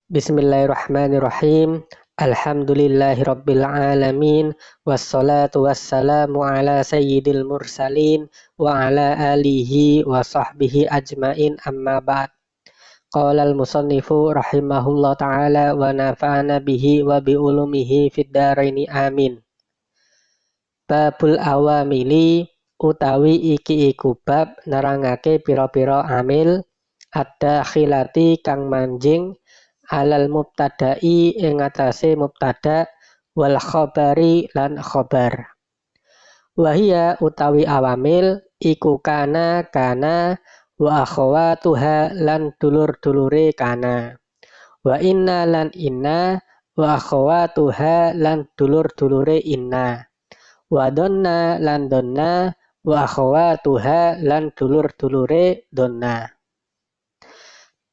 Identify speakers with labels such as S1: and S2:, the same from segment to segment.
S1: Bismillahirrahmanirrahim. Alhamdulillahirabbil alamin wassalatu wassalamu ala sayyidil mursalin wa ala alihi wa sahbihi ajmain amma ba'd. Qala al-musannifu rahimahullah ta'ala wa nafa'ana bihi wa bi ulumihi fid dharaini amin. Babul awamili utawi iki iku bab nerangake pira-pira amil ada khilati kang manjing alal mubtada'i ing atase mubtada wal khabari lan khabar. Wahia utawi awamil iku kana wa akhawatuha lan dulur-dulure kana. Wa inna lan inna wa akhawatuha lan dulur-dulure inna. Wa donna lan donna wa akhawatuha lan dulur-dulure donna.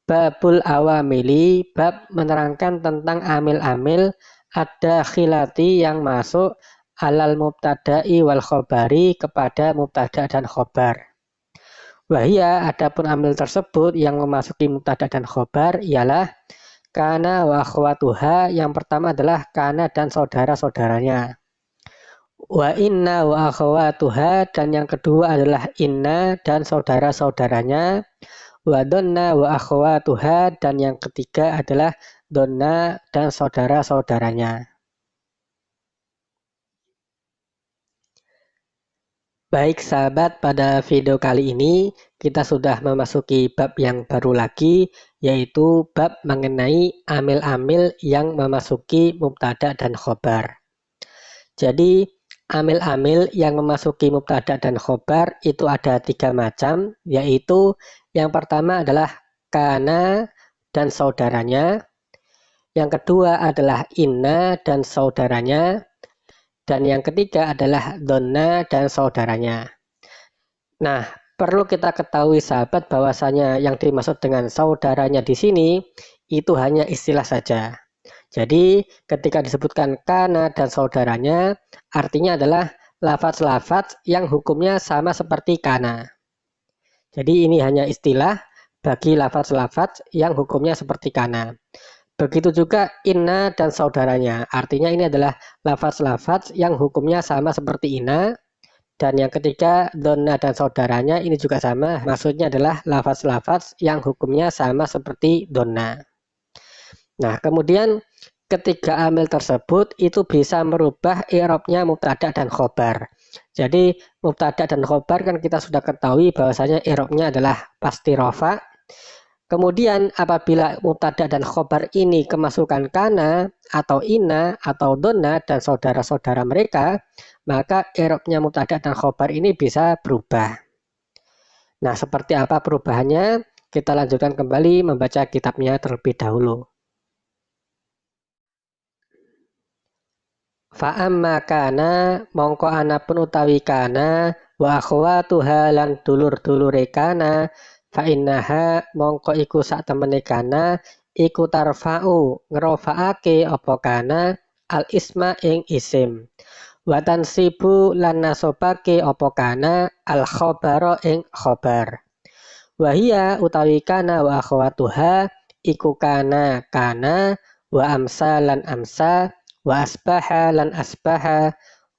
S1: Babul awamili, bab menerangkan tentang amil-amil ada khilati yang masuk alal mubtada'i wal khobari kepada mubtada dan khobar. Wahia adapun amil tersebut yang memasuki mubtada dan khobar ialah kana wa akhwatuha, yang pertama adalah kana dan saudara-saudaranya. Wa inna wa akhwatuha, dan yang kedua adalah inna dan saudara-saudaranya. Wa donna wa akhwatuha, dan yang ketiga adalah donna dan saudara-saudaranya. Baik sahabat, pada video kali ini kita sudah memasuki bab yang baru lagi, yaitu bab mengenai amil-amil yang memasuki mubtada dan khobar. Jadi amil-amil yang memasuki mubtada dan khobar itu ada 3 macam, yaitu yang pertama adalah kana dan saudaranya, yang kedua adalah inna dan saudaranya, dan yang ketiga adalah donna dan saudaranya. Nah, perlu kita ketahui sahabat bahwasanya yang dimaksud dengan saudaranya di sini itu hanya istilah saja. Jadi ketika disebutkan kana dan saudaranya, artinya adalah lafaz-lafaz yang hukumnya sama seperti kana. Jadi ini hanya istilah bagi lafaz-lafaz yang hukumnya seperti kana. Begitu juga inna dan saudaranya. Artinya ini adalah lafaz-lafaz yang hukumnya sama seperti inna. Dan yang ketiga, donna dan saudaranya ini juga sama. Maksudnya adalah lafaz-lafaz yang hukumnya sama seperti donna. Nah, kemudian ketiga amil tersebut itu bisa merubah i'rabnya mubtada dan khobar. Jadi mubtada dan khobar kan kita sudah ketahui bahwasanya i'rabnya adalah pasti rafa. Kemudian apabila mubtada dan khobar ini kemasukan kana atau inna atau donna dan saudara-saudara mereka, maka i'rabnya mubtada dan khobar ini bisa berubah. Nah, seperti apa perubahannya? Kita lanjutkan kembali membaca kitabnya terlebih dahulu. Fa'amma kana mongko anapun utawi kana wa akhwatuha lan dulur-dulure kana fa innaha mongko iku sak temene kana iku tarfa'u ngrofa'ake apa kana al isma ing isim wa tansibu lan nasobake apa kana al khabara ing khabar. Wahia utawi kana wa akhwatuha iku kana wa amsa lan amsa wa asbaha lan asbaha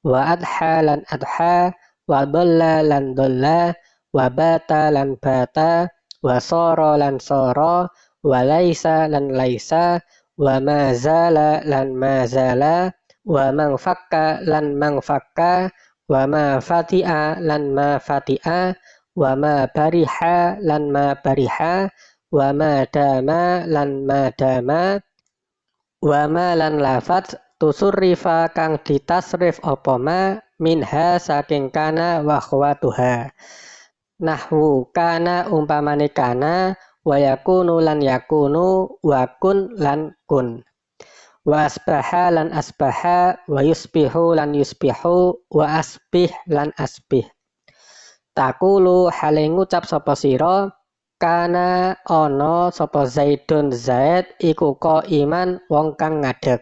S1: wa adha lan adha wa dolla lan dolla wa bata lan bata wa soro lan soro wa laisa lan laisa wa mazala lan mazala wa mangfakka lan mangfakka wa ma fati'a lan ma fati'a wa ma bariha lan ma bariha wa ma dama lan ma dama wa ma lan lafaz tusurrifa kang ditasrif apa ma minha saking kana wa akhwatuha. Nahwu kana umpamane kana wa yakunu lan yakunu wa kun lan kun. Wa asbaha lan asbaha wa yusbihu lan yusbihu wa asbih lan asbih. Takulu hale ngucap sapa sira kana ana sapa Zaidun Zaid iku iman wong kang ngadeg.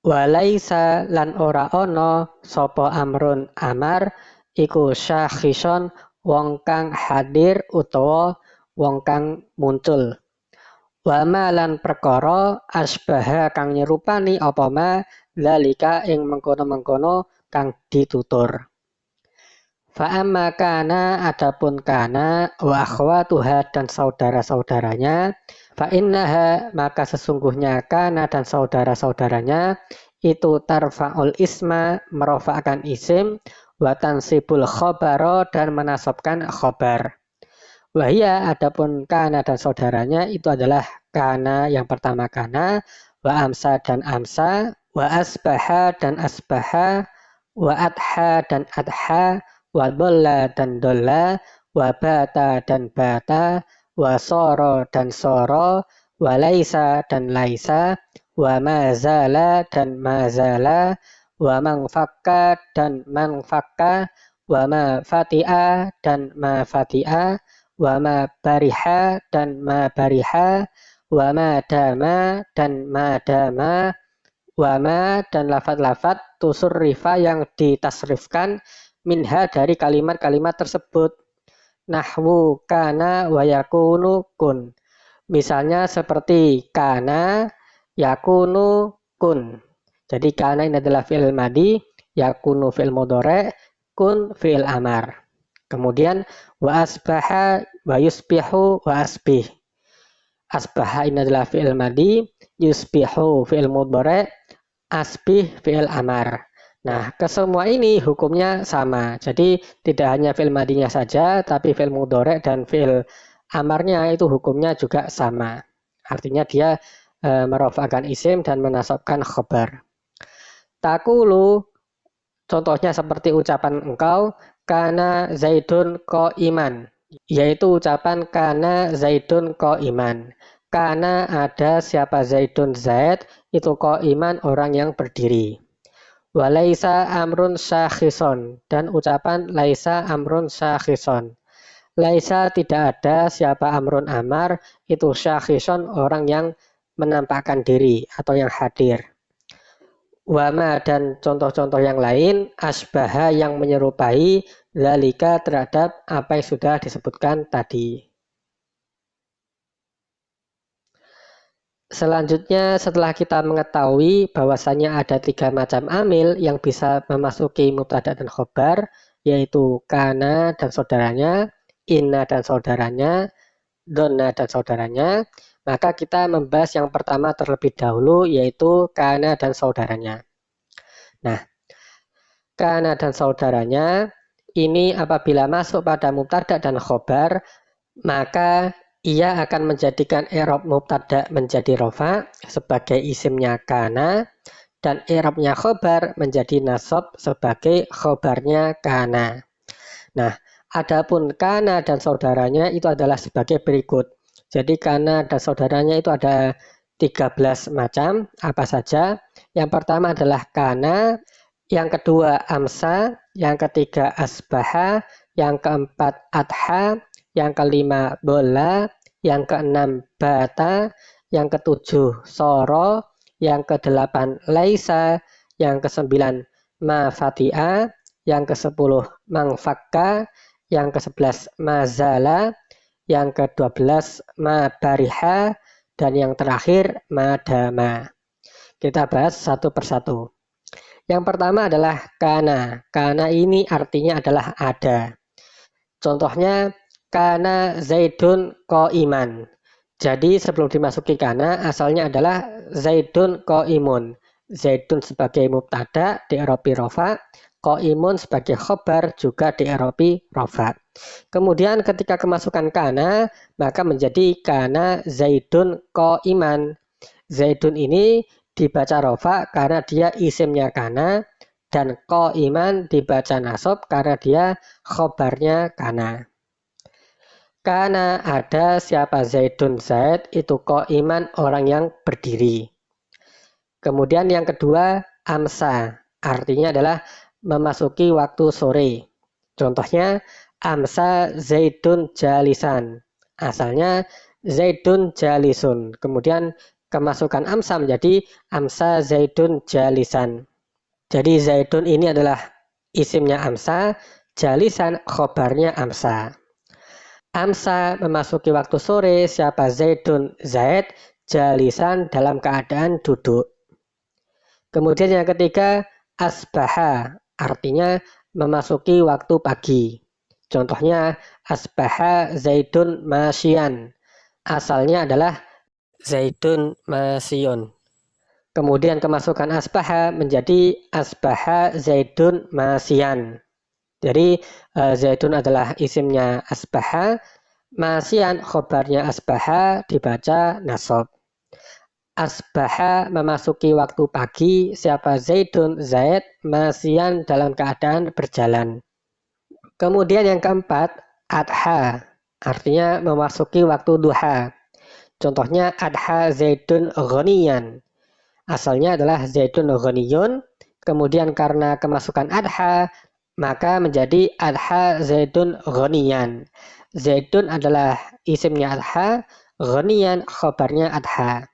S1: Walaisa lan ora ana sapa Amrun Amar iku syakhison wong kang hadir utawa wong kang muncul. Wa ma lan perkara asbaha kang nyerupani apa ma zalika ing mengkono-mengkono kang ditutur. Fa amma kana adapun kana wa akhwatuha dan saudara-saudaranya fa innaha maka sesungguhnya kana dan saudara-saudaranya itu tarfa'ul isma merofakkan isim wa tansibul khobaro dan menasabkan khobar. Wahia adapun kana dan saudaranya itu adalah kana yang pertama kana, wa amsa dan amsa, wa asbaha dan asbaha, wa adha dan adha, wa dolla dan dolla, wa bata dan bata, wa soro dan soro, wa laisa dan laisa, wa mazala dan mazala, wa mangfakka dan mangfakka, wa ma fati'a dan ma fati'a, wa ma bariha dan ma bariha, wa ma dama dan ma dama, wa ma dan lafad-lafad tusurrifa yang ditasrifkan minha dari kalimat-kalimat tersebut. Nahwu kana wa yakunu kun. Misalnya seperti kana yakunu kun. Jadi kana ini adalah fi'il madi, yakunu fi'il mudhari', kun fi'il amar. Kemudian wa asbaha wa yusbihu wa asbih. Asbaha ini adalah fi'il madi, yusbihu fi'il mudhari', asbih fi'il amar. Nah, kesemua ini hukumnya sama. Jadi tidak hanya fi'il madinya saja, tapi fi'il mudhari' dan fi'il amarnya itu hukumnya juga sama. Artinya dia merofakkan isim dan menasabkan khobar. Takulu, contohnya seperti ucapan engkau, kana zaidun qa'iman, yaitu ucapan kana zaidun qa'iman. Kana ada siapa zaidun zaid, itu qa'iman orang yang berdiri. Walaisa amrun syakhison, dan ucapan laisa amrun syakhison. Laisa tidak ada siapa amrun amar, itu syakhison orang yang menampakkan diri atau yang hadir. Wama dan contoh-contoh yang lain asbaha yang menyerupai zalika terhadap apa yang sudah disebutkan tadi. Selanjutnya setelah kita mengetahui bahwasanya ada 3 macam amil yang bisa memasuki mubtada dan khobar, yaitu kana dan saudaranya, inna dan saudaranya, donna dan saudaranya, maka kita membahas yang pertama terlebih dahulu, yaitu kana dan saudaranya. Nah, kana dan saudaranya ini apabila masuk pada mubtada dan khobar, maka ia akan menjadikan i'rab mubtada menjadi rofa sebagai isimnya kana, dan i'rabnya khobar menjadi nasab sebagai khobarnya kana. Nah, adapun kana dan saudaranya itu adalah sebagai berikut. Jadi kana dan saudaranya itu ada 13 macam, apa saja? Yang pertama adalah kana, yang kedua amsa, yang ketiga asbaha, yang keempat adha, yang kelima bola, yang keenam bata, yang ketujuh soro, yang kedelapan laisa, yang kesembilan ma fati'a, yang ke-10 mangfakka, yang ke-11 mazala, yang ke-12 ma bariha, dan yang terakhir madama. Kita bahas satu persatu. Yang pertama adalah kana. Kana ini artinya adalah ada. Contohnya kana zaidun qa'iman. Jadi sebelum dimasuki kana asalnya adalah zaidun qa'imun. Zaidun sebagai mubtada di-i'rabi rofa, qa'imun sebagai khobar juga di-i'rabi rofa. Kemudian ketika kemasukan kana maka menjadi kana zaidun qa'iman. Zaidun ini dibaca rofa karena dia isimnya kana, dan qa'iman dibaca nasab karena dia khobarnya kana. Kana ada siapa zaidun zaid, itu qa'iman orang yang berdiri. Kemudian yang kedua amsa, artinya adalah memasuki waktu sore. Contohnya amsa zaidun jalisan, asalnya zaidun jalisun. Kemudian kemasukan amsa menjadi amsa zaidun jalisan. Jadi zaidun ini adalah isimnya amsa, jalisan khobarnya amsa. Amsa memasuki waktu sore, siapa Zaidun Zaid jalisan dalam keadaan duduk. Kemudian yang ketiga, asbaha artinya memasuki waktu pagi. Contohnya asbaha Zaidun masyian. Asalnya adalah Zaidun masyun. Kemudian kemasukan asbaha menjadi asbaha Zaidun masyian. Jadi Zaidun adalah isimnya asbaha, masyian khobarnya asbaha dibaca nasab. Asbaha memasuki waktu pagi, siapa Zaidun Zaid masyian dalam keadaan berjalan. Kemudian yang keempat, adha artinya memasuki waktu duha. Contohnya adha Zaidun ghaniyan. Asalnya adalah Zaidun ghaniyun, kemudian karena kemasukan adha maka menjadi adha Zaidun ghaniyan. Zaidun adalah isimnya adha, ghaniyan khobarnya adha.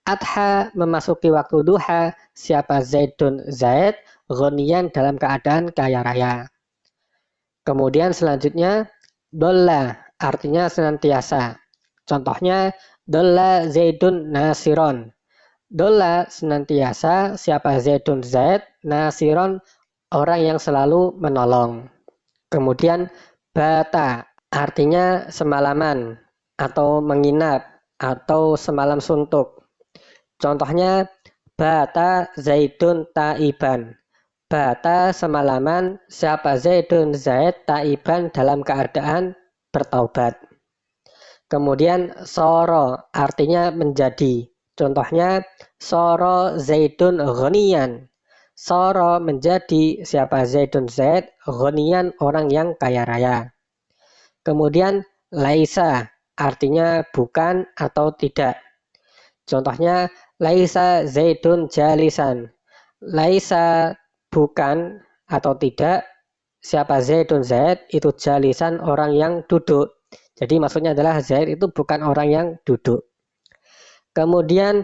S1: Adha memasuki waktu duha, siapa Zaidun Zaid ghaniyan dalam keadaan kaya raya. Kemudian selanjutnya dolla artinya senantiasa. Contohnya dolla Zaidun nasiron. Dolla senantiasa, siapa Zaidun Zaid, nasiron orang yang selalu menolong. Kemudian bata artinya semalaman atau menginap atau semalam suntuk. Contohnya bata Zaidun taiban. Bata semalaman, siapa Zaidun Zaid taiban dalam keadaan bertaubat. Kemudian soro artinya menjadi. Contohnya soro Zaidun ghaniyan. Soro menjadi, siapa Zaidun Zaid ghaniyan orang yang kaya raya. Kemudian laisa artinya bukan atau tidak. Contohnya laisa Zaidun jalisan. Laisa bukan atau tidak, siapa Zaidun Zaid itu jalisan orang yang duduk. Jadi maksudnya adalah Zaid itu bukan orang yang duduk. Kemudian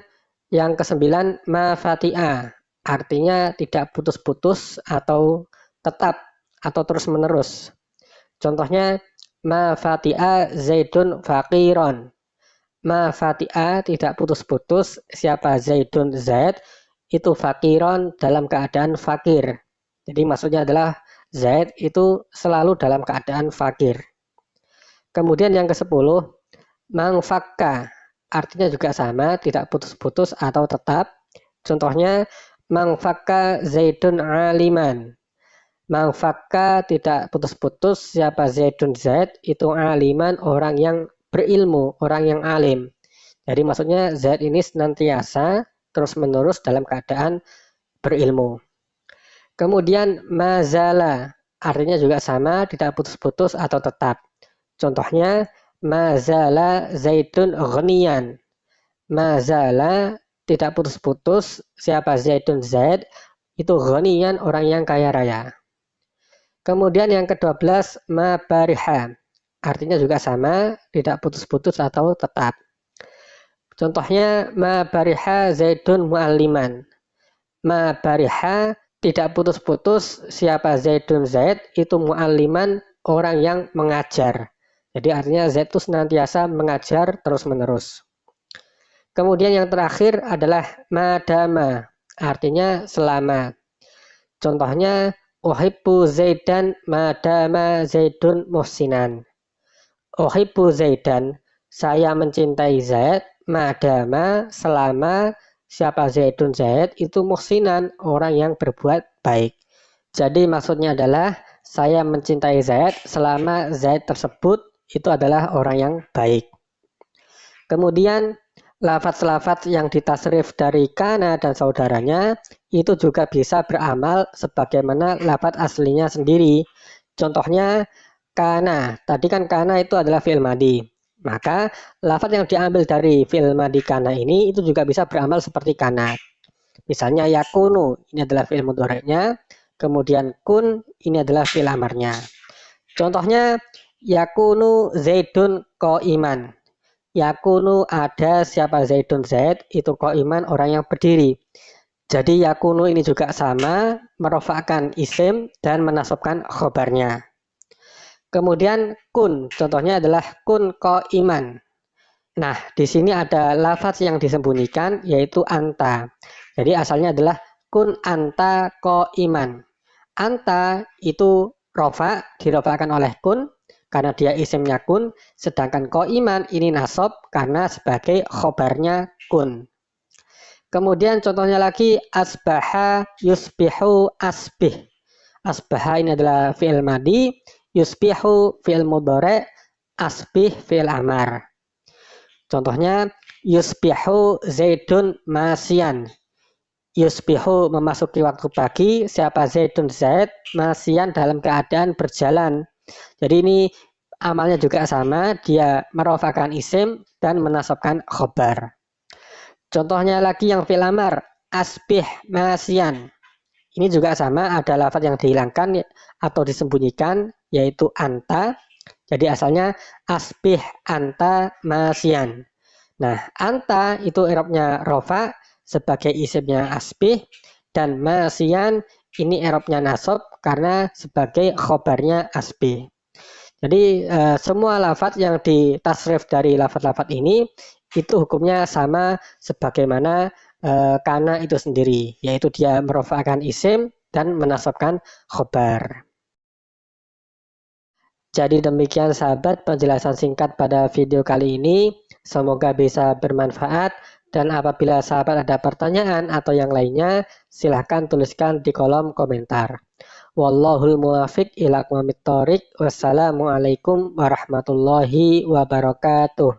S1: yang kesembilan mafati'a artinya tidak putus-putus atau tetap atau terus-menerus. Contohnya mafati'a Zaidun faqiron. Mafati'a tidak putus-putus, siapa Zaidun Zaid itu faqiron dalam keadaan fakir. Jadi maksudnya adalah Zaid itu selalu dalam keadaan fakir. Kemudian yang ke-10 mangfakka artinya juga sama, tidak putus-putus atau tetap. Contohnya mangfakka Zaidun aliman. Mangfakka tidak putus-putus, siapa Zaidun Zaid itu aliman orang yang berilmu, orang yang alim. Jadi maksudnya Zaid ini senantiasa terus-menerus dalam keadaan berilmu. Kemudian mazala artinya juga sama, tidak putus-putus atau tetap. Contohnya mazala Zaidun ghaniyan. Mazala tidak putus-putus, siapa Zaidun Zaid itu ghaniyan orang yang kaya raya. Kemudian yang ke-12 mabariha artinya juga sama, tidak putus-putus atau tetap. Contohnya mabariha Zaidun mu'alliman. Mabariha tidak putus-putus, siapa Zaidun Zaid itu mu'alliman orang yang mengajar. Jadi artinya Zaid itu senantiasa mengajar terus-menerus. Kemudian yang terakhir adalah madama, artinya selama. Contohnya uhibbu Zaidan madama Zaidun muhsinan. Uhibbu Zaidan, saya mencintai Zaid, madama selama siapa Zaidun Zaid itu muhsinan orang yang berbuat baik. Jadi maksudnya adalah saya mencintai Zaid selama Zaid tersebut itu adalah orang yang baik. Kemudian lafaz-lafaz yang ditasrif dari kana dan saudaranya itu juga bisa beramal sebagaimana lafaz aslinya sendiri. Contohnya kana, tadi kan kana itu adalah fi'il madhi. Maka lafaz yang diambil dari fi'il madhi kana ini itu juga bisa beramal seperti kana. Misalnya yakunu, ini adalah fi'il mudhari'nya. Kemudian kun, ini adalah fi'il amarnya. Contohnya yakunu Zaidun qa'iman. Yakunu ada siapa Zaidun Zaid itu qa'iman orang yang berdiri. Jadi yakunu ini juga sama, merofakkan isim dan menasabkan khobarnya. Kemudian kun, contohnya adalah kun iman. Nah, di sini ada lafaz yang disembunyikan yaitu anta. Jadi asalnya adalah kun anta iman. Anta itu rofa, dirofakan oleh kun karena dia isimnya kun, sedangkan iman ini nasab karena sebagai khobarnya kun. Kemudian contohnya lagi asbaha yusbihu asbih. Asbaha ini adalah fi'il madi, yusbihu fi'il mudhari', asbih fi'il amar. Contohnya yusbihu zaidun masian. Yusbihu memasuki waktu pagi, siapa zaidun zaid, masian dalam keadaan berjalan. Jadi ini amalnya juga sama, dia merofakan isim dan menasabkan khobar. Contohnya lagi yang fi'il amar, asbih masian. Ini juga sama, ada lafaz yang dihilangkan atau disembunyikan, yaitu anta. Jadi asalnya asbih anta masian. Nah, anta itu i'rabnya rofa sebagai isimnya asbih, dan masian ini i'rabnya nasab karena sebagai khobarnya asbih. Jadi semua lafaz yang ditasrif dari lafaz-lafaz ini itu hukumnya sama sebagaimana kana itu sendiri, yaitu dia merofakkan isim dan menasabkan khobar. Jadi demikian sahabat penjelasan singkat pada video kali ini. Semoga bisa bermanfaat, dan apabila sahabat ada pertanyaan atau yang lainnya, silahkan tuliskan di kolom komentar. Wallahul muwafiq ila aqwamit thoriq. Wassalamualaikum warahmatullahi wabarakatuh.